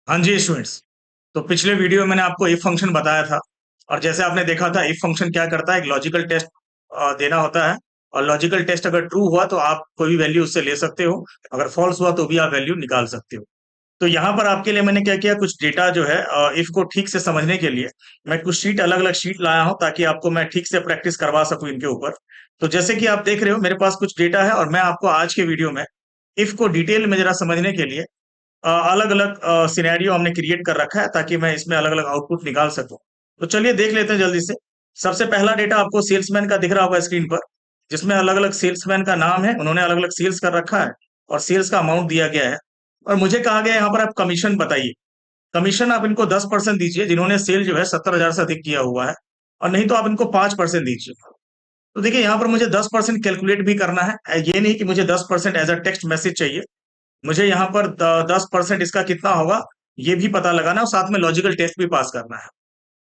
हाँ जी स्टूडेंट्स। तो पिछले वीडियो में मैंने आपको इफ फंक्शन बताया था। और जैसे आपने देखा था इफ फंक्शन क्या करता है, एक लॉजिकल टेस्ट देना होता है। और लॉजिकल टेस्ट अगर ट्रू हुआ तो आप कोई भी वैल्यू उससे ले सकते हो, अगर फॉल्स हुआ तो भी आप वैल्यू निकाल सकते हो। तो यहाँ पर आपके लिए मैंने क्या किया, कुछ डेटा जो है इफ को ठीक से समझने के लिए मैं कुछ शीट अलग अलग शीट लाया हूँ ताकि आपको मैं ठीक से प्रैक्टिस करवा सकूँ इनके ऊपर। तो जैसे कि आप देख रहे हो मेरे पास कुछ डेटा है और मैं आपको आज के वीडियो में इफ को डिटेल में जरा समझने के लिए अलग अलग सिनेरियो हमने क्रिएट कर रखा है ताकि मैं इसमें अलग अलग आउटपुट निकाल सकूं। तो चलिए देख लेते हैं जल्दी से। सबसे पहला डेटा आपको सेल्समैन का दिख रहा होगा स्क्रीन पर, जिसमें अलग अलग सेल्समैन का नाम है, उन्होंने अलग अलग सेल्स कर रखा है और सेल्स का अमाउंट दिया गया है। और मुझे कहा गया है यहाँ पर आप कमीशन बताइए। कमीशन आप इनको 10% दीजिए जिन्होंने सेल जो है 70,000 से अधिक किया हुआ है, और नहीं तो आप इनको 5% दीजिए। तो देखिए यहाँ पर मुझे 10% कैलकुलेट भी करना है, ये नहीं कि मुझे 10% एज अ टेक्स्ट मैसेज चाहिए। मुझे यहाँ पर 10% इसका कितना होगा ये भी पता लगाना है और साथ में लॉजिकल टेस्ट भी पास करना है।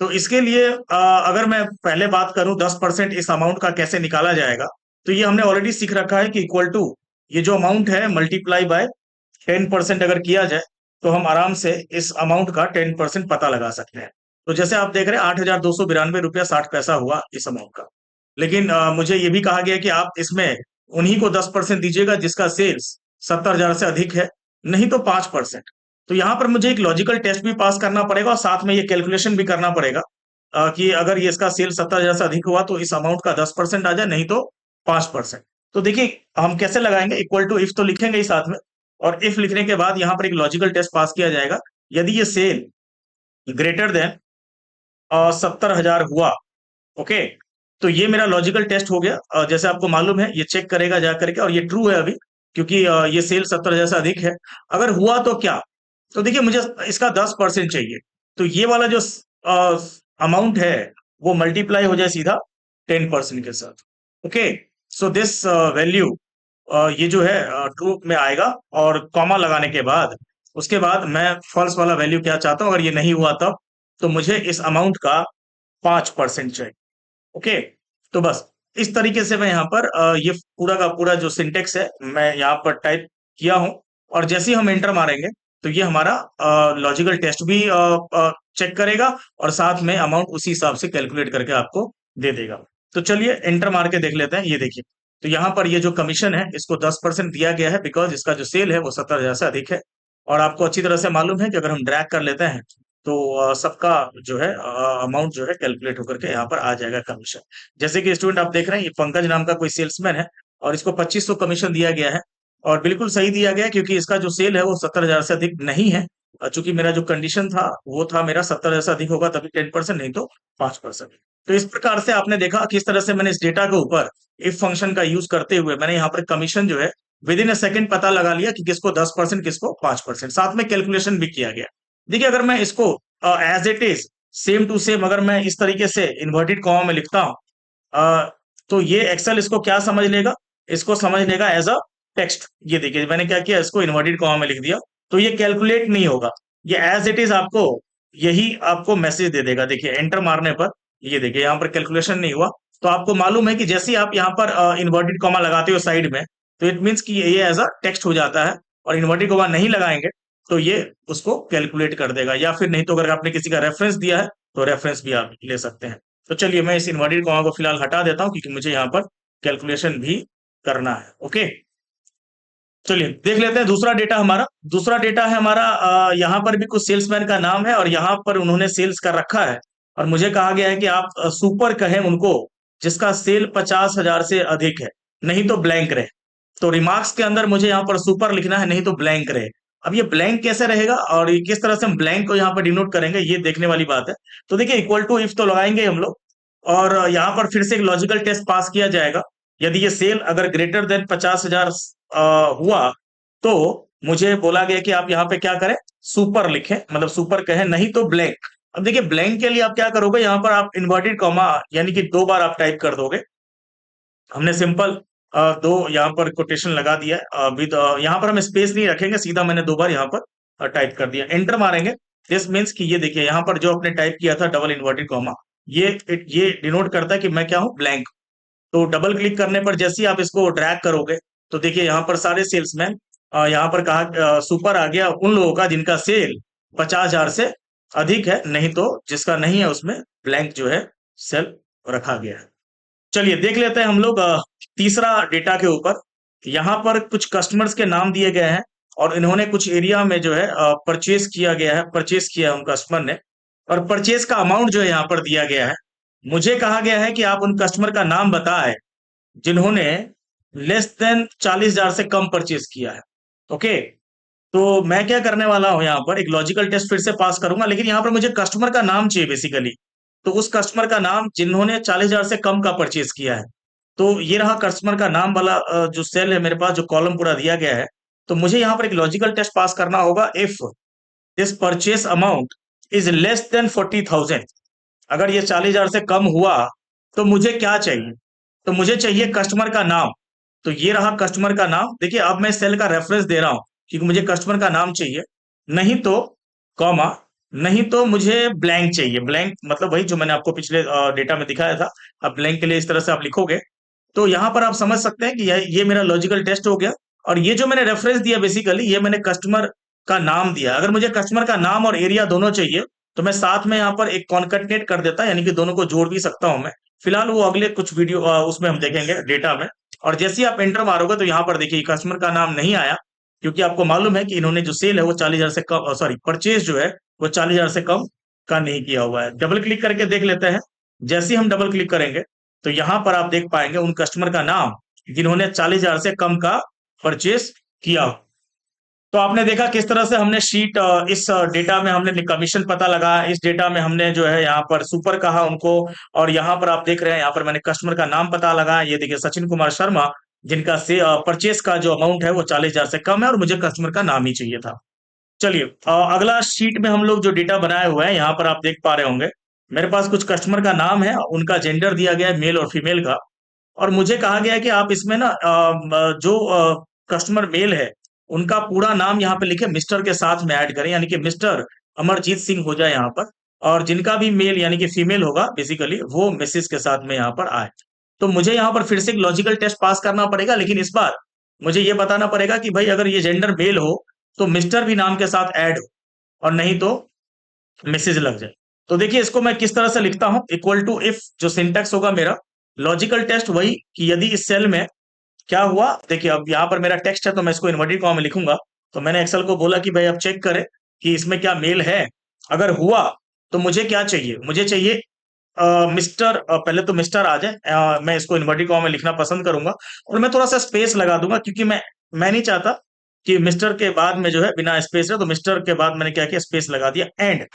तो इसके लिए अगर मैं पहले बात करूं 10% इस अमाउंट का कैसे निकाला जाएगा, तो ये हमने ऑलरेडी सीख रखा है कि इक्वल टू ये जो अमाउंट है मल्टीप्लाई बाय 10% अगर किया जाए तो हम आराम से इस अमाउंट का 10% पता लगा सकते हैं। तो जैसे आप देख रहे हैं 8,292 रुपया 60 पैसा हुआ इस अमाउंट का। लेकिन मुझे ये भी कहा गया है कि आप इसमें उन्हीं को 10% दीजिएगा जिसका सेल्स 70,000 से अधिक है, नहीं तो 5%। तो यहाँ पर मुझे एक लॉजिकल टेस्ट भी पास करना पड़ेगा और साथ में ये कैलकुलेशन भी करना पड़ेगा कि अगर ये इसका सेल 70,000 से अधिक हुआ तो इस अमाउंट का 10% आ जाए, नहीं तो 5%। तो देखिए हम कैसे लगाएंगे, इक्वल टू इफ तो लिखेंगे ही साथ में, और इफ लिखने के बाद यहाँ पर एक लॉजिकल टेस्ट पास किया जाएगा। यदि ये सेल ग्रेटर देन 70,000 हुआ, ओके, तो ये मेरा लॉजिकल टेस्ट हो गया। जैसे आपको मालूम है ये चेक करेगा जा करके, और ये ट्रू है अभी क्योंकि ये सेल 70,000 से अधिक है। अगर हुआ तो क्या, तो देखिए मुझे इसका 10% चाहिए। तो ये वाला जो अमाउंट है वो मल्टीप्लाई हो जाए सीधा 10% के साथ। ओके, सो दिस वैल्यू ये जो है ट्रू में आएगा, और कॉमा लगाने के बाद उसके बाद मैं फॉल्स वाला वैल्यू क्या चाहता हूं, अगर ये नहीं हुआ तब तो मुझे इस अमाउंट का 5% चाहिए। ओके, तो बस इस तरीके से मैं यहाँ पर ये पूरा का पूरा जो सिंटेक्स है मैं यहाँ पर टाइप किया हूँ। और जैसे ही हम एंटर मारेंगे तो ये हमारा लॉजिकल टेस्ट भी चेक करेगा और साथ में अमाउंट उसी हिसाब से कैलकुलेट करके आपको दे देगा। तो चलिए एंटर मार के देख लेते हैं। ये देखिए, तो यहाँ पर ये जो कमीशन है इसको 10% दिया गया है बिकॉज इसका जो सेल है वो 70,000 से अधिक है। और आपको अच्छी तरह से मालूम है कि अगर हम ड्रैग कर लेते हैं तो सबका जो है अमाउंट जो है कैलकुलेट होकर के यहाँ पर आ जाएगा कमीशन। जैसे कि स्टूडेंट आप देख रहे हैं ये पंकज नाम का कोई सेल्समैन है और इसको 2500 कमीशन दिया गया है। और बिल्कुल सही दिया गया है क्योंकि इसका जो सेल है वो 70,000 से अधिक नहीं है। चूंकि मेरा जो कंडीशन था वो था मेरा 70,000 से अधिक होगा तभी 10%, नहीं तो 5%। तो इस प्रकार से आपने देखा किस तरह से मैंने इस डेटा के ऊपर इफ फंक्शन का यूज करते हुए मैंने यहाँ पर कमीशन जो है विद इन अ सेकंड पता लगा लिया कि किसको 10% किसको 5%, साथ में कैलकुलेशन भी किया गया। देखिए अगर मैं इसको as it is same to same अगर मैं इस तरीके से इन्वर्टेड कॉमा में लिखता हूं, तो ये एक्सेल इसको क्या समझ लेगा, इसको समझ लेगा एज अ टेक्स्ट। ये देखिए मैंने क्या किया, इसको इन्वर्टेड कॉमा में लिख दिया, तो ये कैलकुलेट नहीं होगा, ये एज इट इज आपको यही आपको मैसेज दे देगा। देखिए एंटर मारने पर ये देखिए यहाँ पर कैलकुलेशन नहीं हुआ। तो आपको मालूम है कि जैसे ही आप यहाँ पर इन्वर्टेड कॉमा लगाते हो साइड में, तो इट मीन्स कि ये एज अ टेक्स्ट हो जाता है। और इन्वर्टेड कॉमा नहीं लगाएंगे तो ये उसको कैलकुलेट कर देगा, या फिर नहीं तो अगर आपने किसी का रेफरेंस दिया है तो रेफरेंस भी आप ले सकते हैं। तो चलिए मैं इस इन्वर्टेड कॉमा को फिलहाल हटा देता हूं क्योंकि मुझे यहाँ पर कैलकुलेशन भी करना है। ओके, चलिए देख लेते हैं दूसरा डेटा हमारा। दूसरा डेटा है हमारा, यहाँ पर भी कुछ सेल्समैन का नाम है और यहाँ पर उन्होंने सेल्स कर रखा है। और मुझे कहा गया है कि आप सुपर कहें उनको जिसका सेल 50,000 से अधिक है, नहीं तो ब्लैंक रहे। तो रिमार्क्स के अंदर मुझे यहाँ पर सुपर लिखना है, नहीं तो ब्लैंक रहे। अब ये ब्लैंक कैसे रहेगा और ये किस तरह से हम ब्लैंक को यहाँ पर डिनोट करेंगे ये देखने वाली बात है। तो देखिए इक्वल टू इफ तो लगाएंगे हम लोग, और यहाँ पर फिर से एक लॉजिकल टेस्ट पास किया जाएगा। यदि ये सेल अगर ग्रेटर देन 50,000 हुआ तो मुझे बोला गया कि आप यहाँ पे क्या करें, सुपर लिखें, मतलब सुपर कहें, नहीं तो ब्लैंक। अब देखिए ब्लैंक के लिए आप क्या करोगे, यहाँ पर आप इन्वर्टेड कॉमा यानी कि 2 बार आप टाइप कर दोगे। हमने सिंपल दो यहाँ पर कोटेशन लगा दिया है विद, यहाँ पर हम स्पेस नहीं रखेंगे, सीधा मैंने 2 बार यहाँ पर टाइप कर दिया, एंटर मारेंगे। दिस मीन्स कि ये देखिए यहाँ पर जो आपने टाइप किया था डबल इन्वर्टेड कॉमा, ये डिनोट करता है कि मैं क्या हूँ, ब्लैंक। तो डबल क्लिक करने पर जैसे ही आप इसको ड्रैग करोगे तो देखिए यहाँ पर सारे सेल्समैन यहाँ पर कहा सुपर आ गया उन लोगों का जिनका सेल 50,000 से अधिक है, नहीं तो जिसका नहीं है उसमें ब्लैंक जो है सेल रखा गया है। चलिए देख लेते हैं हम लोग तीसरा डेटा के ऊपर। यहाँ पर कुछ कस्टमर्स के नाम दिए गए हैं और इन्होंने कुछ एरिया में जो है परचेज किया गया है, परचेज किया है उन कस्टमर ने, और परचेज का अमाउंट जो है यहाँ पर दिया गया है। मुझे कहा गया है कि आप उन कस्टमर का नाम बताएं जिन्होंने लेस देन 40,000 से कम परचेज किया है। ओके, तो मैं क्या करने वाला हूं, यहाँ पर एक लॉजिकल टेस्ट फिर से पास करूंगा, लेकिन यहाँ पर मुझे कस्टमर का नाम चाहिए बेसिकली। तो उस कस्टमर का नाम जिन्होंने 40,000 से कम का परचेज किया है। तो ये रहा कस्टमर का नाम वाला जो सेल है मेरे पास, जो कॉलम पूरा दिया गया है। तो मुझे यहाँ पर एक लॉजिकल टेस्ट पास करना होगा। If this purchase amount is less than 40,000, अगर ये 40,000 से कम हुआ तो मुझे क्या चाहिए? तो मुझे चाहिए कस्टमर का नाम। तो ये रहा कस्टमर का नाम। देखिए अब मैं सेल का रेफरेंस दे रहा हूं क्योंकि मुझे कस्टमर का नाम चाहिए, नहीं तो कॉमा, नहीं तो मुझे ब्लैंक चाहिए। ब्लैंक मतलब वही जो मैंने आपको पिछले डेटा में दिखाया था। अब ब्लैंक के लिए इस तरह से आप लिखोगे तो यहाँ पर आप समझ सकते हैं कि ये मेरा लॉजिकल टेस्ट हो गया। और ये जो मैंने रेफरेंस दिया बेसिकली, ये मैंने कस्टमर का नाम दिया। अगर मुझे कस्टमर का नाम और एरिया दोनों चाहिए तो मैं साथ में यहाँ पर एक कॉन्कैटिनेट कर देता, यानी कि दोनों को जोड़ भी सकता हूं मैं। फिलहाल वो अगले कुछ वीडियो उसमें हम देखेंगे डेटा में। और जैसे ही आप एंटर मारोगे तो यहाँ पर देखिए कस्टमर का नाम नहीं आया, क्योंकि आपको मालूम है कि इन्होंने जो सेल है वो 40,000 से कम, सॉरी परचेज जो है वो 40,000 से कम का नहीं किया हुआ है। डबल क्लिक करके देख लेते हैं। जैसे ही हम डबल क्लिक करेंगे तो यहाँ पर आप देख पाएंगे उन कस्टमर का नाम जिन्होंने 40,000 से कम का परचेज किया। तो आपने देखा किस तरह से हमने शीट इस डेटा में हमने कमीशन पता लगाया, इस डेटा में हमने जो है यहाँ पर सुपर कहा उनको, और यहाँ पर आप देख रहे हैं यहाँ पर मैंने कस्टमर का नाम पता लगाया। ये देखिए सचिन कुमार शर्मा, जिनका से परचेस का जो अमाउंट है वो 40,000 से कम है और मुझे कस्टमर का नाम ही चाहिए था। चलिए अगला शीट में हम लोग जो डेटा बनाए हुए हैं यहाँ पर आप देख पा रहे होंगे, मेरे पास कुछ कस्टमर का नाम है, उनका जेंडर दिया गया है मेल और फीमेल का। और मुझे कहा गया है कि आप इसमें ना जो कस्टमर मेल है उनका पूरा नाम यहाँ पे लिखे मिस्टर के साथ में ऐड करें, यानी कि मिस्टर अमरजीत सिंह हो जाए यहाँ पर। और जिनका भी मेल यानी कि फीमेल होगा बेसिकली वो मिसेस के साथ में यहाँ पर आए। तो मुझे यहाँ पर फिर से एक लॉजिकल टेस्ट पास करना पड़ेगा, लेकिन इस बार मुझे ये बताना पड़ेगा कि भाई अगर ये जेंडर मेल हो तो मिस्टर भी नाम के साथ ऐड हो, और नहीं तो मिसेज लग जाए। तो देखिए इसको मैं किस तरह से लिखता हूं, इक्वल टू इफ जो सिंटैक्स होगा मेरा लॉजिकल टेस्ट वही कि यदि इस सेल में क्या हुआ। देखिए अब यहाँ पर मेरा टेक्स्ट है तो मैं इसको इन्वर्टेड कॉमा में लिखूंगा। तो मैंने एक्सेल को बोला कि भाई अब चेक करें कि इसमें क्या मेल है। अगर हुआ तो मुझे क्या चाहिए, मुझे चाहिए मिस्टर, पहले तो मिस्टर आ जाए। मैं इसको इन्वर्टेड कॉमा में लिखना पसंद करूंगा और मैं थोड़ा सा स्पेस लगा दूंगा, क्योंकि मैं नहीं चाहता कि मिस्टर के बाद में जो है बिना स्पेस है। तो मिस्टर के बाद मैंने क्या किया, स्पेस लगा दिया। एंड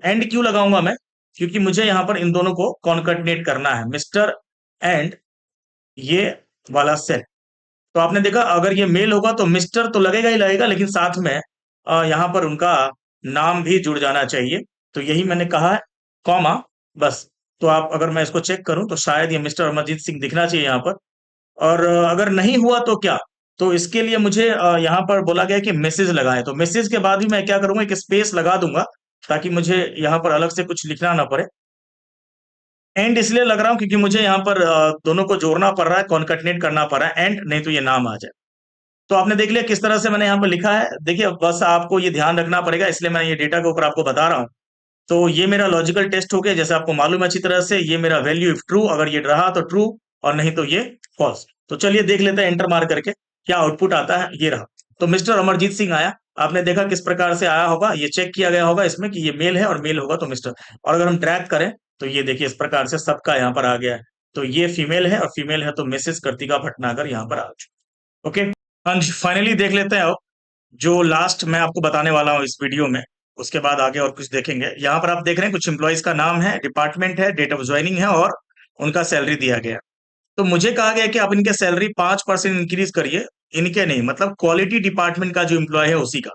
एंड क्यों लगाऊंगा मैं, क्योंकि मुझे यहाँ पर इन दोनों को कॉन्कैटिनेट करना है, मिस्टर एंड ये वाला सेल। तो आपने देखा अगर ये मेल होगा तो मिस्टर तो लगेगा ही लगेगा, लेकिन साथ में यहाँ पर उनका नाम भी जुड़ जाना चाहिए। तो यही मैंने कहा है, कॉमा, बस। तो आप अगर मैं इसको चेक करूं तो शायद ये मिस्टर अमरजीत सिंह दिखना चाहिए यहाँ पर। और अगर नहीं हुआ तो क्या, तो इसके लिए मुझे यहाँ पर बोला गया कि मैसेज लगाए। तो मैसेज के बाद ही मैं क्या करूंगा, एक स्पेस लगा दूंगा ताकि मुझे यहाँ पर अलग से कुछ लिखना ना पड़े। एंड इसलिए लग रहा हूँ क्योंकि मुझे यहाँ पर दोनों को जोड़ना पड़ रहा है, कॉन्कैटिनेट करना पड़ रहा है एंड, नहीं तो ये नाम आ जाए। तो आपने देख लिया किस तरह से मैंने यहाँ पर लिखा है। देखिए बस आपको ये ध्यान रखना पड़ेगा, इसलिए मैं ये डेटा के ऊपर आपको बता रहा हूँ। तो ये मेरा लॉजिकल टेस्ट हो गया, जैसे आपको मालूम है अच्छी तरह से। ये मेरा वैल्यू इफ ट्रू, अगर ये रहा तो ट्रू और नहीं तो ये फॉल्स। तो चलिए देख लेते हैं एंटर मार करके क्या आउटपुट आता है। ये रहा, तो मिस्टर अमरजीत सिंह आया। आपने देखा किस प्रकार से आया होगा, ये चेक किया गया होगा इसमें कि ये मेल है और मेल होगा तो मिस्टर। और अगर हम ट्रैक करें तो ये देखिए इस प्रकार से सबका यहाँ पर आ गया है। तो ये फीमेल है और फीमेल है तो मिसेस कृतिका भटनागर यहाँ पर आ चुकी। ओके, हाँ जी, फाइनली देख लेते हैं अब जो लास्ट मैं आपको बताने वाला हूँ इस वीडियो में। उसके बाद आगे और कुछ देखेंगे। यहाँ पर आप देख रहे हैं कुछ एम्प्लॉयज का नाम है, डिपार्टमेंट है, डेट ऑफ ज्वाइनिंग है और उनका सैलरी दिया गया है। तो मुझे कहा गया कि आप इनके सैलरी 5% इंक्रीज करिए। इनके नहीं, मतलब क्वालिटी डिपार्टमेंट का जो एम्प्लॉय है उसी का।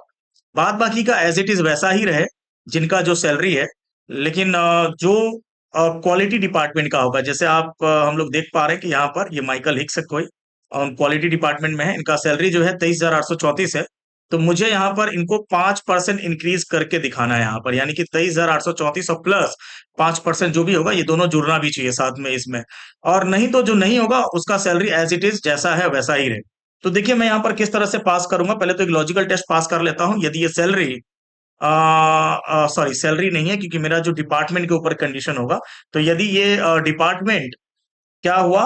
बाद बाकी का एज इट इज वैसा ही रहे जिनका जो सैलरी है, लेकिन जो क्वालिटी डिपार्टमेंट का होगा, जैसे आप हम लोग देख पा रहे हैं कि यहाँ पर ये माइकल हिक्स है कोई, क्वालिटी डिपार्टमेंट में है। इनका सैलरी जो है 23,834 है। तो मुझे यहाँ पर इनको 5% इंक्रीज करके दिखाना है यहाँ पर, यानी कि 23,834 और प्लस 5% जो भी होगा ये दोनों जुड़ना भी चाहिए साथ में इसमें। और नहीं तो जो नहीं होगा उसका सैलरी एज इट इज जैसा है वैसा ही रहे। तो देखिए मैं यहाँ पर किस तरह से पास करूंगा, पहले तो एक लॉजिकल टेस्ट पास कर लेता हूं। यदि ये सैलरी सॉरी सैलरी नहीं है, क्योंकि मेरा जो डिपार्टमेंट के ऊपर कंडीशन होगा। तो यदि ये डिपार्टमेंट क्या हुआ,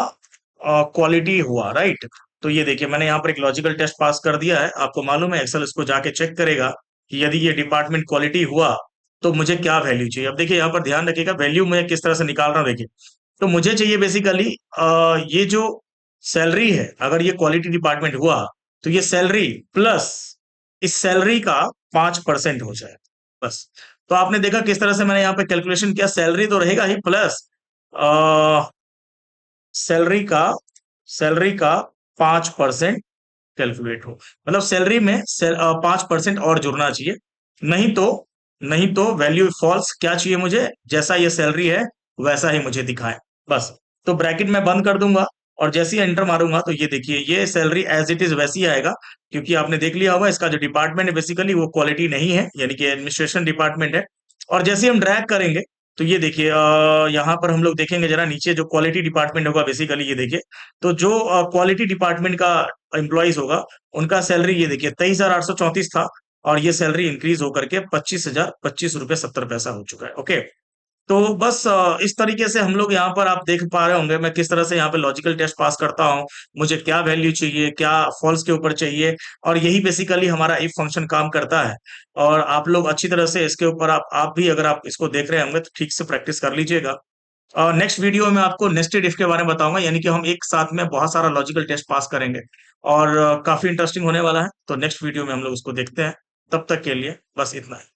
क्वालिटी हुआ, राइट। तो ये देखिए मैंने यहाँ पर एक लॉजिकल टेस्ट पास कर दिया है। आपको मालूम है एक्सेल इसको जाके चेक करेगा कि यदि ये डिपार्टमेंट क्वालिटी हुआ तो मुझे क्या वैल्यू चाहिए। अब देखिए यहाँ पर ध्यान रखिएगा, वैल्यू मैं किस तरह से निकाल रहा हूँ। देखिए तो मुझे चाहिए बेसिकली ये जो सैलरी है, अगर ये क्वालिटी डिपार्टमेंट हुआ तो ये सैलरी प्लस इस सैलरी का 5% हो जाए, बस। तो आपने देखा किस तरह से मैंने यहाँ पे कैलकुलेशन किया, सैलरी तो रहेगा ही प्लस सैलरी का सैलरी का 5% कैलकुलेट हो, मतलब सैलरी में 5% और जुड़ना चाहिए। नहीं तो वैल्यू फॉल्स क्या चाहिए मुझे, जैसा ये सैलरी है वैसा ही मुझे दिखाए, बस। तो ब्रैकेट में बंद कर दूंगा और जैसे ही एंटर मारूंगा तो ये देखिए ये सैलरी एज इट इज वैसी आएगा, क्योंकि आपने देख लिया होगा इसका जो डिपार्टमेंट है बेसिकली वो क्वालिटी नहीं है, यानी कि एडमिनिस्ट्रेशन डिपार्टमेंट है। और जैसे ही हम ड्रैग करेंगे तो ये देखिए यहाँ पर हम लोग देखेंगे जरा नीचे जो क्वालिटी डिपार्टमेंट होगा बेसिकली, ये देखिए तो जो क्वालिटी डिपार्टमेंट का एम्प्लॉइज होगा उनका सैलरी ये देखिए 23,834 था, और ये सैलरी इंक्रीज होकर के 25,025 रुपये 70 पैसा हो चुका है। ओके, तो बस इस तरीके से हम लोग यहाँ पर आप देख पा रहे होंगे मैं किस तरह से यहाँ पे लॉजिकल टेस्ट पास करता हूँ, मुझे क्या वैल्यू चाहिए, क्या फॉल्स के ऊपर चाहिए, और यही बेसिकली हमारा इफ फंक्शन काम करता है। और आप लोग अच्छी तरह से इसके ऊपर आप भी अगर आप इसको देख रहे होंगे तो ठीक से प्रैक्टिस कर लीजिएगा। और नेक्स्ट वीडियो में आपको नेस्टेड इफ के बारे में बताऊंगा, यानी कि हम एक साथ में बहुत सारा लॉजिकल टेस्ट पास करेंगे, और काफी इंटरेस्टिंग होने वाला है। तो नेक्स्ट वीडियो में हम लोग उसको देखते हैं, तब तक के लिए बस इतना है।